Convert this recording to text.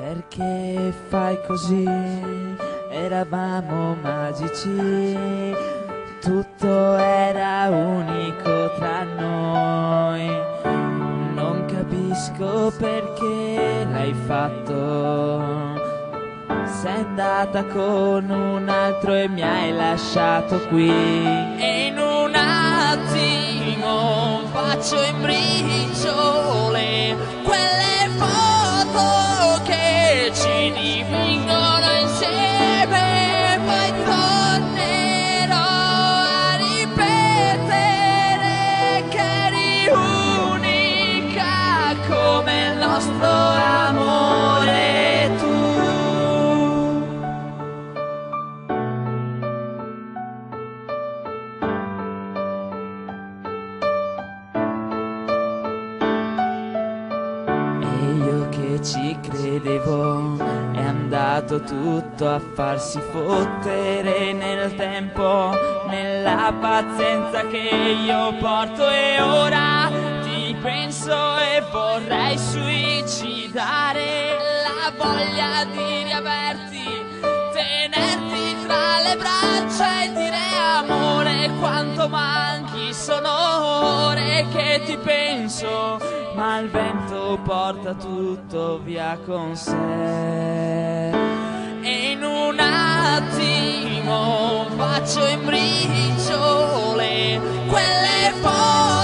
Perché fai così? Eravamo magici, tutto era unico tra noi. Non capisco perché l'hai fatto. Sei andata con un altro e mi hai lasciato qui. E in un attimo faccio in briciole quelle foto che ci dipingono insieme. Poi tornerò a ripetere che eri unica come il nostro amore tu. Io che ci credevo, è andato tutto a farsi fottere nel tempo, nella pazienza che io porto. E ora ti penso e vorrei suicidare. La voglia di riaverti, tenerti tra le braccia e dire amore quanto manchi. Sono ore che ti penso, ma il vento porta tutto via con sé. E in un attimo faccio in briciole quelle foto